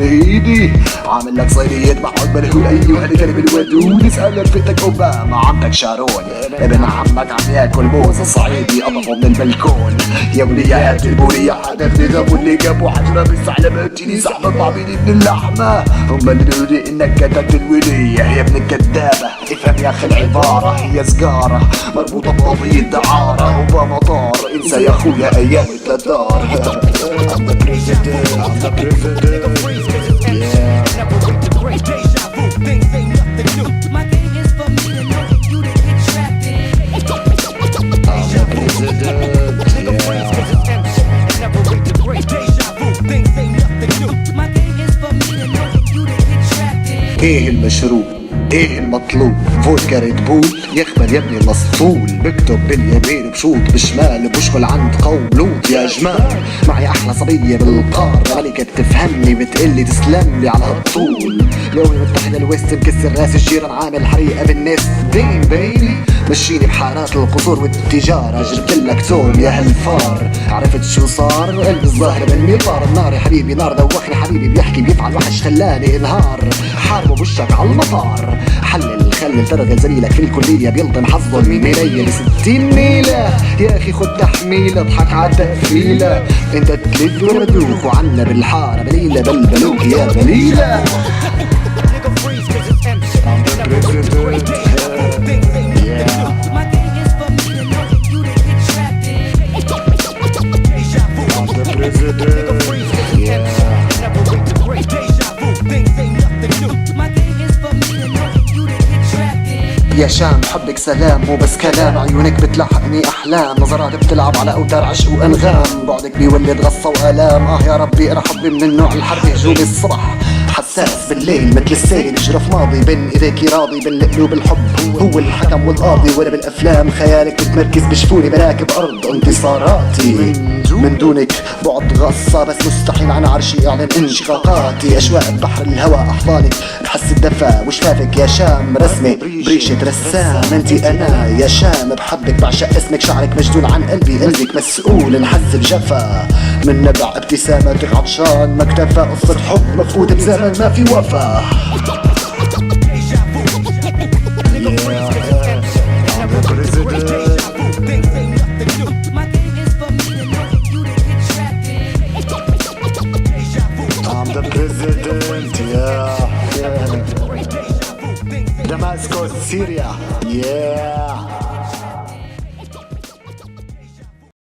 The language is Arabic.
من ايدي. عامل لك صينية بحط بالهول ايوه الكلب الودود. اسأل رفيقتك اوباما عمتك شارون، ابن عمك عم ياكل موز الصعيدي قطفه من البلكون. يا ولية هات البورية حدفني ذاب واللي جابوا حجرة بالثعلبة اديني سحبة طعميني من اللحمة. هم اللي بيقولوا انك كتبت الولية يا ابن الكدابة. افهم يا اخي العبارة هي سجارة مربوطة بقضية دعارة اوباما طار. انسى يا اخويا ايام التدار. I'm the president, I'm the president. Yeah. My thing is for me to know that you didn't get trapped in. My thing is for me to know that you didn't get trapped in. ايه المشروب؟ ايه المطلوب؟ فودكا ريد بول يخبل يا ابني الاسطول. بكتب باليمين بشوط بالشمال بشكل عند قوم لوط. يا جمال معي احلى صبيه بالقاره ملكه بتفهمني بتقلي تسلملي على هالطول. الامم المتحده الويست مكسر راس الجيران عامل حريقه بالناس دين بيلي. مشيني بحارات القصور والتجاره جبتلك توم يا هالفار. عرفت شو صار؟ قلبي الظاهر بالمطار. النار يا حبيبي نار دوخني حبيبي بيحكي بيفعل وحش خلاني انهار. حاربه بوشك على المطار. حلل خلل ترغل زميلك في الكلية بيلطم حظه الميلية ب60 ميلة. يا اخي خد تحميلة اضحك على التقفيلة. انت تلف وردوك وعنا بالحارة بليلة بلبلوك يا بليلة. My thing is for me to know that you didn't get trapped in. My thing is for me to know that you didn't get trapped in. يا شام حبك سلام مو بس كلام. عيونك بتلحقني احلام. نظرات بتلعب على اوتار عشق وانغام. بعدك بيولد غصة والام. يا ربي انا حبي من النوع الحربي هجوم الصبح حساس بالليل مثل السيل بجرف ماضي بين ايديكي راضي. بالقلوب الحب هو الحكم والقاضي. وانا بالافلام خيالك بتمركز بشفوني براكب ارض انتصاراتي. من دونك بعد غصة بس مستحيل عن عرشي اعلن انشقاقاتي. اشواق بحر الهوى احضانك بحس الدفا وشفافك يا شام رسمي بريشة رسام. انتي انا يا شام بحبك بعشق اسمك. شعرك مجنون عن قلبي قلبك مسؤول انحس بجفا. من نبع ابتسامتك عطشان ما اكتفى. قصة حب مفقود بزمن ما في وفا. My thing is for me to know that you didn't get trapped in. I'm the president, yeah. Damascus, Syria, yeah.